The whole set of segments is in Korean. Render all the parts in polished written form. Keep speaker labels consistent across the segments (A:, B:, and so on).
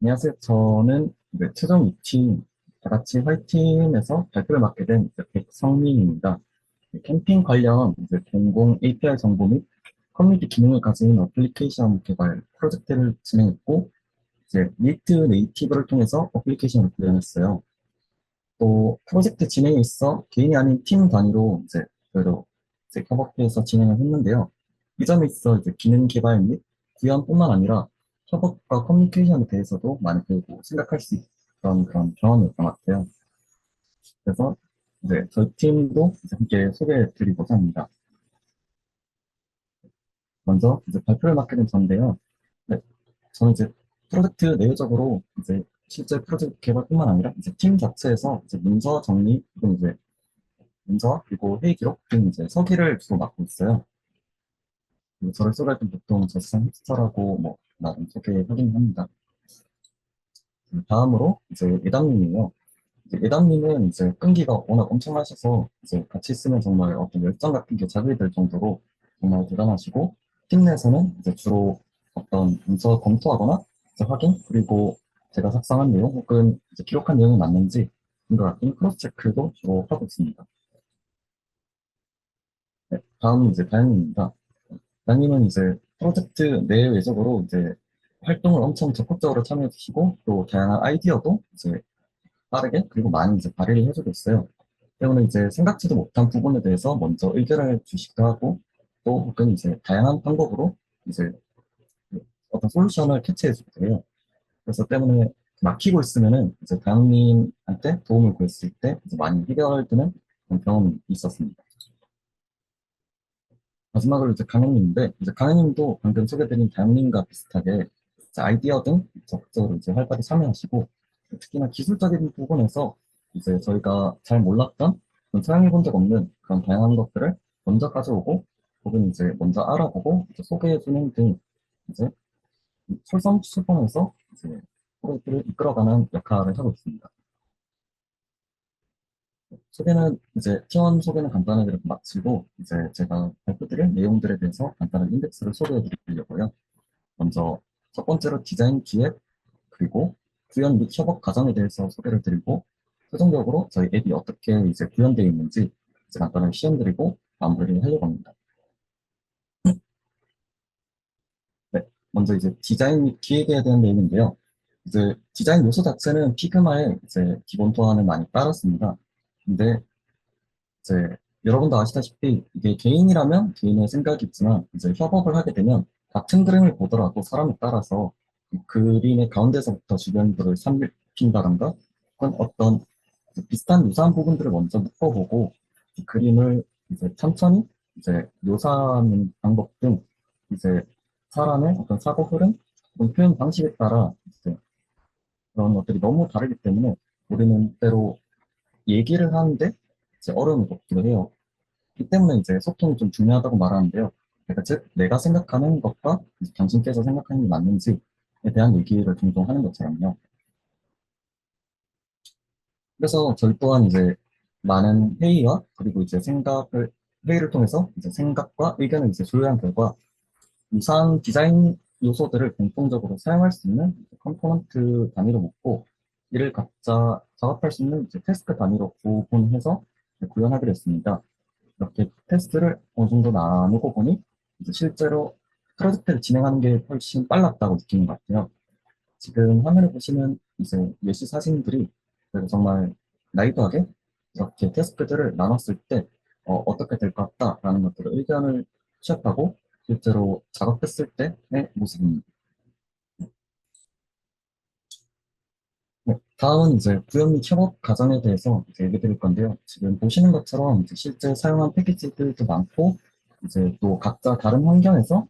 A: 안녕하세요. 저는 이제 최종 2팀, 다 같이 화이팅에서 발표를 맡게 된 이제 백성민입니다. 캠핑 관련 이제 공공 API 정보 및 커뮤니티 기능을 가진 어플리케이션 개발 프로젝트를 진행했고, 이제 리액트 네이티브를 통해서 어플리케이션을 구현했어요. 또 프로젝트 진행에 있어 개인이 아닌 팀 단위로 이제 여러 이제 협업해서 진행을 했는데요. 이 점에 있어 이제 기능 개발 및 구현뿐만 아니라 협업과 커뮤니케이션에 대해서도 많이 배우고 생각할 수 있던 그런 경험이었던 것 같아요. 그래서 이제 저희 팀도 이제 함께 소개해 드리고자 합니다. 먼저 이제 발표를 맡게 된 저인데요. 네, 저는 이제 프로젝트 내외적으로 이제 실제 프로젝트 개발뿐만 아니라 이제 팀 자체에서 이제 문서 정리, 그리고 이제 문서 그리고 회의 기록 등 이제 서기를 주로 맡고 있어요. 그리고 저를 소개할 때 보통 저 세상 힙스터라고 뭐 나름 소개하긴 합니다. 다음으로 이제 예담님이에요. 이제 예담님은 이제 끈기가 워낙 엄청나셔서 이제 같이 있으면 정말 어떤 열정 같은 게 자극이 될 정도로 정말 대단하시고 팀 내에서는 이제 주로 어떤 문서 검토하거나 이제 확인 그리고 제가 작성한 내용 혹은 이제 기록한 내용이 맞는지 이거 같은 크로스 체크도 주로 하고 있습니다. 네, 다음은 이제 다현님입니다. 다현님은 이제 프로젝트 내외적으로 이제 활동을 엄청 적극적으로 참여해 주시고 또 다양한 아이디어도 이제 빠르게 그리고 많이 이제 발휘를 해주고 있어요. 때문에 이제 생각지도 못한 부분에 대해서 먼저 의견을 주시기도 하고 또 혹은 이제 다양한 방법으로 이제 어떤 솔루션을 캐치해 주기도 해요. 그래서 때문에 막히고 있으면은 이제 다현님한테 도움을 구했을 때 이제 많이 해결되는 그런 경험이 있었습니다. 마지막으로 이제 강현님인데, 이제 강현님도 방금 소개드린 다현님과 비슷하게 이제 아이디어 등 적극적으로 이제 활발히 참여하시고, 특히나 기술적인 부분에서 이제 저희가 잘 몰랐던, 사용해 본 적 없는 그런 다양한 것들을 먼저 가져오고, 혹은 이제 먼저 알아보고, 이제 소개해주는 등, 이제 솔선수범해서 이제 프로젝트를 이끌어가는 역할을 하고 있습니다. 소개는 이제 T1 소개는 간단하게 이렇게 마치고 이제 제가 발표드릴 내용들에 대해서 간단한 인덱스를 소개해 드리려고요. 먼저 첫 번째로 디자인 기획 그리고 구현 및 협업 과정에 대해서 소개를 드리고 최종적으로 저희 앱이 어떻게 이제 구현되어 있는지 이제 간단하게 시험 드리고 마무리를 하려고 합니다. 네, 먼저 이제 디자인 및 기획에 대한 내용인데요. 이제 디자인 요소 자체는 피그마의 이제 기본 도안을 많이 따랐습니다. 근데 이제 여러분도 아시다시피 이게 개인이라면 개인의 생각이 있지만 이제 협업을 하게 되면 같은 그림을 보더라도 사람에 따라서 이 그림의 가운데서부터 주변부를 살핀다던가 혹은 어떤 비슷한 유사한 부분들을 먼저 묶어보고 이 그림을 이제 천천히 이제 묘사하는 방법 등 이제 사람의 어떤 사고 흐름, 혹은 표현 방식에 따라 이제 그런 것들이 너무 다르기 때문에 우리는 때로 얘기를 하는데 이제 어려움을 겪기도 해요. 이 때문에 이제 소통이 좀 중요하다고 말하는데요. 그러니까 즉, 내가 생각하는 것과 이제 당신께서 생각하는 게 맞는지에 대한 얘기를 종종 하는 것처럼요. 그래서 저희 또한 이제 많은 회의와 그리고 이제 회의를 통해서 이제 생각과 의견을 이제 조율한 결과 유사한 디자인 요소들을 공통적으로 사용할 수 있는 컴포넌트 단위로 묶고 이를 각자 작업할 수 있는 이제 태스크 단위로 구분해서 구현하기로 했습니다. 이렇게 테스트를 어느 정도 나누고 보니 이제 실제로 프로젝트를 진행하는 게 훨씬 빨랐다고 느끼는 것 같아요. 지금 화면에 보시는 이제 예시 사진들이 그래도 정말 라이브하게 이렇게 태스크들을 나눴을 때 떻게 될 것 같다라는 것들을 의견을 취합하고 실제로 작업했을 때의 모습입니다. 네, 다음은 이제 구현 및 협업 과정에 대해서 이제 얘기 드릴 건데요. 지금 보시는 것처럼 이제 실제 사용한 패키지들도 많고, 이제 또 각자 다른 환경에서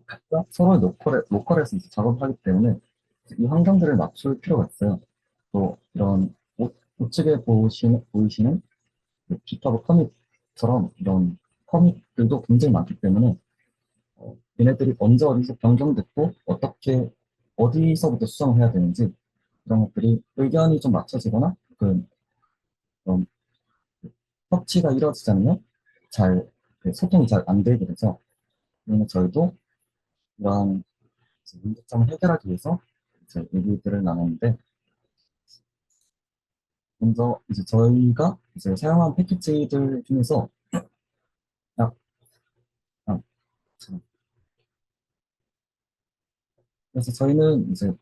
A: 각자 서로의 로컬에서 이제 작업을 하기 때문에 이 환경들을 맞출 필요가 있어요. 또 이런 우측에 보이시는 깃허브 커밋처럼 이런 커밋들도 굉장히 많기 때문에 얘네들이 언제 어디서 변경됐고 어떻게 어디서부터 수정을 해야 되는지 이런 것들이 의견이 좀 맞춰지거나 그 그런 협치가 이루어지지 않으면 잘 소통이 잘 안 되게 되죠. 그러면 저희도 이러한 문제점을 해결하기 위해서 이제 얘기들을 나눴는데, 먼저 이제 저희가 이제 사용한 패키지들 중에서, 아, 아, 참. 그래서 저희도 이제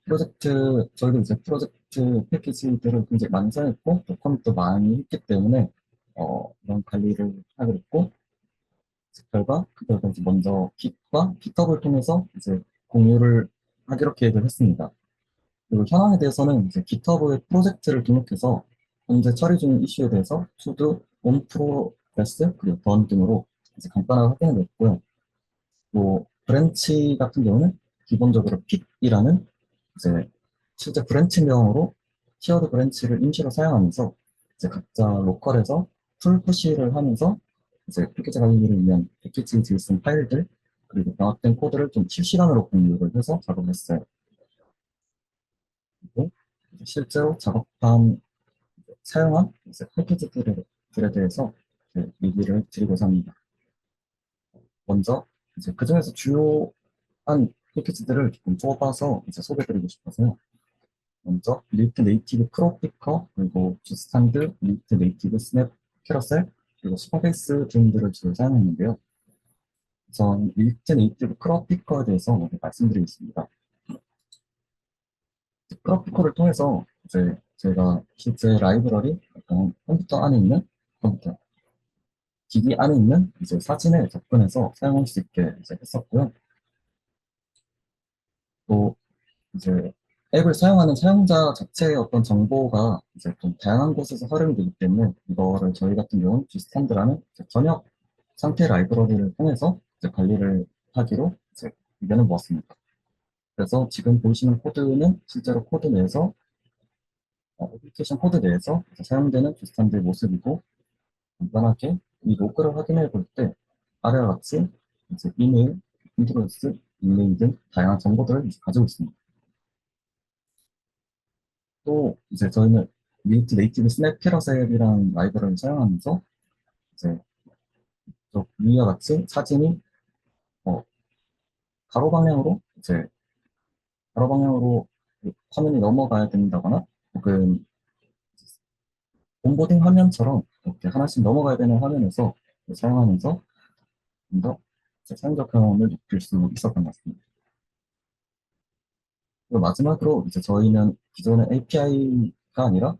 A: 프로젝트 패키지들을 굉장히 많이 사용했고, 또 커밋도 많이 했기 때문에, 이런 관리를 하게 됐고, 그 결과 이제 먼저 깃과 깃허브를 통해서 이제 공유를 하기로 계획을 했습니다. 그리고 현황에 대해서는 이제 깃허브에 프로젝트를 등록해서 현재 처리 중인 이슈에 대해서 to on progress, 그리고 done 등으로 이제 간단하게 확인해 냈고요. 또 브랜치 같은 경우는 기본적으로 픽이라는 이제 실제 브랜치명으로 티어드 브랜치를 임시로 사용하면서 이제 각자 로컬에서 풀 푸시를 하면서 이제 패키지 관리를 위한 패키지 JSON 파일들 그리고 병합된 코드를 좀 실시간으로 공유를 해서 작업을 했어요. 그리고 실제로 사용한 이제 패키지들에 대해서 이제 얘기를 드리고자 합니다. 먼저 이제 그 중에서 주요한 패키지들을 조금 뽑아서 이제 소개드리고 싶어서요. 먼저 리액트 네이티브 크롭피커 그리고 주스탄드, 리액트 네이티브 스냅, 캐러셀 그리고 슈퍼베이스 등들을 주로 사용했는데요. 우선 리액트 네이티브 크롭피커에 대해서 먼저 말씀드리겠습니다. 크롭피커를 통해서 이제 제가 실제 라이브러리 컴퓨터 안에 있는 컴퓨터 기기 안에 있는 이제 사진에 접근해서 사용할 수 있게 이제 했었고요. 또 이제 앱을 사용하는 사용자 자체의 어떤 정보가 이제 좀 다양한 곳에서 활용이 되기 때문에 이거를 저희 같은 경우는 G스탠드라는 전역 상태 라이브러리를 통해서 이제 관리를 하기로 이제 의견을 모았습니다. 그래서 지금 보시는 코드는 실제로 코드 내에서 애플리케이션 코드 내에서 사용되는 G스탠드의 모습이고 간단하게 이 로그를 확인해 볼 때 아래와 같이 이제 이메일, 인트로스, 닉네임 등 다양한 정보들을 이제 가지고 있습니다. 또 이제 저희는 리액트 네이티브 스냅 캐러셀이라는 라이브러리를 사용하면서 이제 또 위와 같이 사진이 어, 가로 방향으로 이제 가로 방향으로 화면이 넘어가야 된다거나 혹은 온보딩 화면처럼 이렇게 하나씩 넘어가야 되는 화면에서 사용하면서 좀 더 사용자 경험을 높일 수 있었던 것 같습니다. 그리고 마지막으로 이제 저희는 기존의 API가 아니라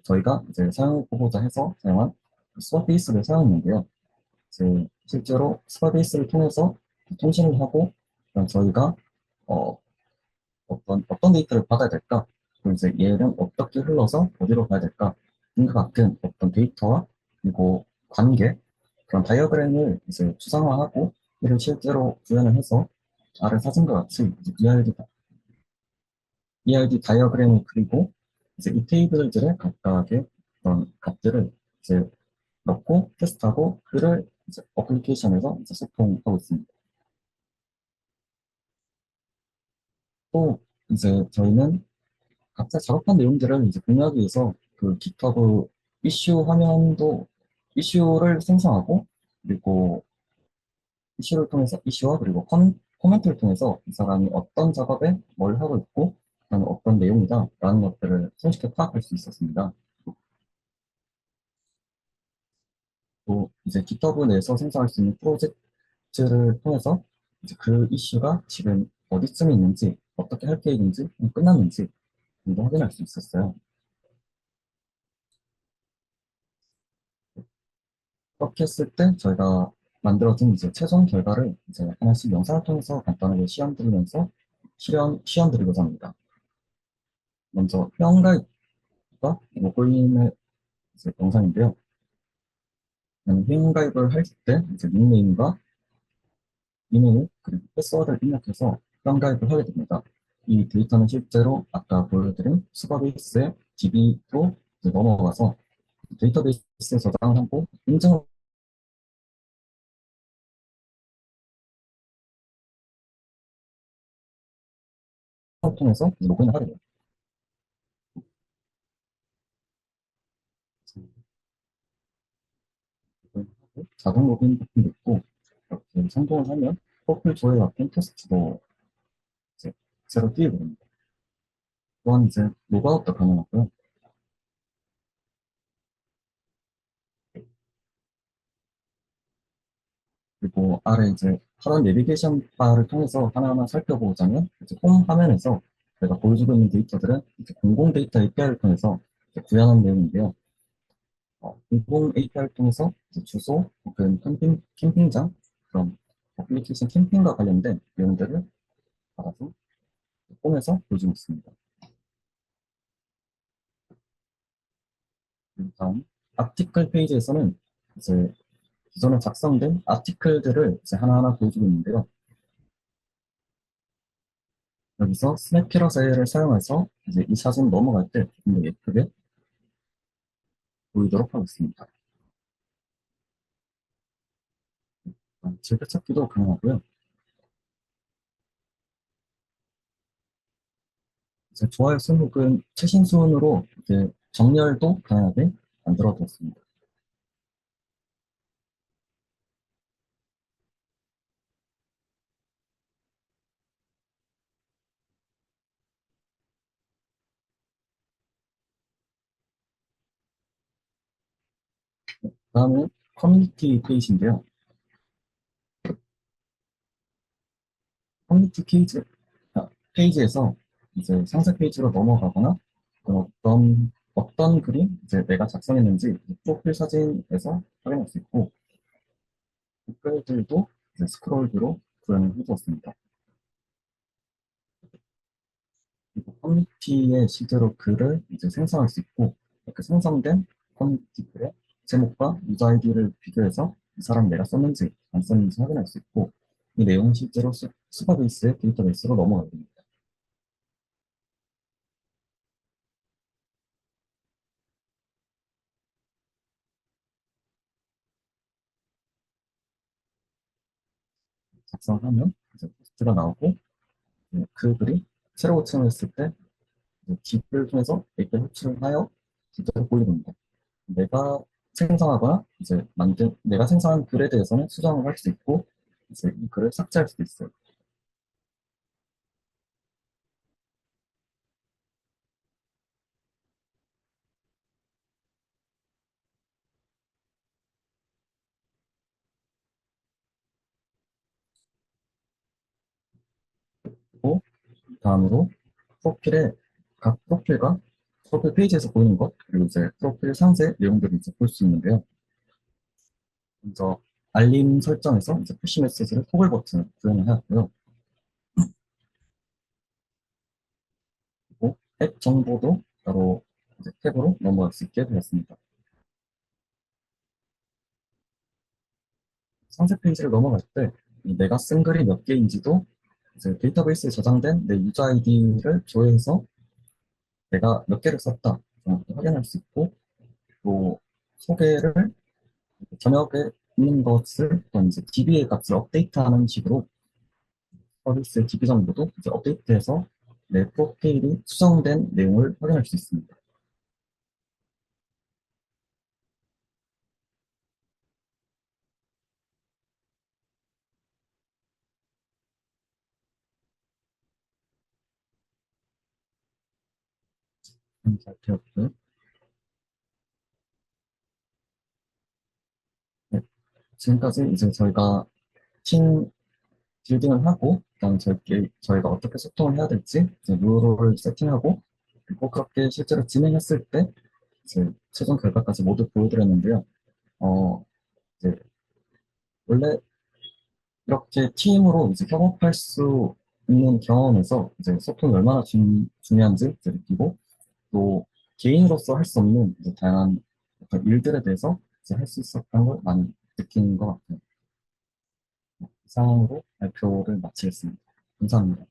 A: 저희가 이제 사용해보고자 해서 사용한 스와 베이스를 사용했는데요. 이제 실제로 스와 베이스를 통해서 통신을 하고 그럼 저희가 어, 어떤 데이터를 받아야 될까? 그리고 이제 얘는 어떻게 흘러서 어디로 가야 될까? 등과 같은 어떤 데이터와 그리고 관계 그런 다이어그램을 이제 추상화하고 이를 실제로 구현을 해서 아래 사진과 같이 이제 ERD 다이어그램을 그리고 이제 이 테이블들의 각각의 그런 값들을 이제 넣고 테스트하고 그를 이제 어플리케이션에서 이제 소통하고 있습니다. 또 이제 저희는 각자 작업한 내용들을 이제 공유하기 위해서 그 GitHub 이슈를 생성하고 그리고 이슈와 그리고 코멘트를 통해서 이 사람이 어떤 작업에 뭘 하고 있고 그다음에 어떤 내용이다라는 것들을 손쉽게 파악할 수 있었습니다. 또 이제 GitHub 내에서 생성할 수 있는 프로젝트를 통해서 이제 그 이슈가 지금 어디쯤에 있는지 어떻게 할 계획인지 끝났는지 이거 확인할 수 있었어요. 그렇게 했을 때 저희가 만들어진 이제 최종 결과를 이제 하나씩 영상을 통해서 간단하게 시연 드리고자 합니다. 먼저 회원가입과 로그인의 이제 영상인데요. 회원가입을 할 때 이제 닉네임과 이메일 그리고 패스워드를 입력해서 회원가입을 하게 됩니다. 이 데이터는 실제로 아까 보여드린 수거베이스의 DB로 넘어가서 데이터베이스에 저장을 하고 인증을 통해서 로그인을 하게 됩니다. 자동 로그인 버튼도 있고 이렇게 성공을 하면 퍼플 조회 같은 테스트도 이제 새로 띄게 됩니다. 또한 이제 로그아웃도 가능하고요. 그리고 아래 이제 하단 내비게이션 바를 통해서 하나하나 살펴보자면 이제 홈 화면에서 제가 보여주고 있는 데이터들은 이제 공공 데이터 API를 통해서 이제 구현한 내용인데요. 공공 API를 통해서 이제 주소 혹은 캠핑장 그런 어플리케이션 캠핑과 관련된 내용들을 받아서 홈에서 보여주고 있습니다. 그리고 다음 아티클 페이지에서는 이제 기존에 작성된 아티클들을 이제 하나하나 보여주고 있는데요. 여기서 스냅키러셀을 사용해서 이제 이 사진 넘어갈 때 조금 더 예쁘게 보이도록 하겠습니다. 즐겨찾기도 가능하고요. 이제 좋아요 순 혹은 최신 순으로 이제 정렬도 가능하게 만들어 두었습니다. 다음은 커뮤니티 페이지인데요. 커뮤니티 페이지에서 이제 상세 페이지로 넘어가거나 어떤 글이 이제 내가 작성했는지 프로필 사진에서 확인할 수 있고 댓글들도 이제 스크롤드로 구현을 해두었습니다. 그리고 커뮤니티에 실제로 글을 이제 생성할 수 있고 그 생성된 커뮤니티 글의 제목과 유저 아이디를 비교해서 이 사람 내가 썼는지 안 썼는지 확인할 수 있고 이 내용은 실제로 수거베이스의 데이터베이스로 넘어가게 됩니다. 작성하면 이제 포스트가 나오고 그 글이 새로 호칭을 했을 때 집을 통해서 API 호출을 하여 실제로 보이됩니다. 내가 생성하거나 이제 내가 생성한 글에 대해서는 수정을 할 수 있고 이제 이 글을 삭제할 수도 있어요. 그리고 다음으로 프로필에 각 프로필과 프로필 페이지에서 보이는 것 그리고 이제 프로필 상세 내용들을 이제 볼 수 있는데요. 먼저 알림 설정에서 이제 푸시 메시지를 토글 버튼을 구현을 해왔고요. 그리고 앱 정보도 바로 이제 탭으로 넘어갈 수 있게 되었습니다. 상세 페이지를 넘어갈 때 내가 쓴 글이 몇 개인지도 이제 데이터베이스에 저장된 내 유저 아이디를 조회해서 내가 몇 개를 썼다 정확히 확인할 수 있고 또 소개를 저녁에 있는 것을 또 이제 DB의 값을 업데이트하는 식으로 서비스의 DB 정보도 이제 업데이트해서 내 프로필이 수정된 내용을 확인할 수 있습니다. 잘 되었고요. 네, 지금까지 이제 저희가 팀 빌딩을 하고 그다음 저희가 어떻게 소통을 해야 될지 이제 룰을 세팅하고 그리고 그렇게 실제로 진행했을 때 이제 최종 결과까지 모두 보여드렸는데요. 어, 이제 원래 이렇게 팀으로 이제 협업할 수 있는 경험에서 이제 소통이 얼마나 중요한지 이제 느끼고 또 개인으로서 할 수 없는 이제 다양한 어떤 일들에 대해서 이제 할 수 있었던 걸 많이 느낀 것 같아요. 이상으로 발표를 마치겠습니다. 감사합니다.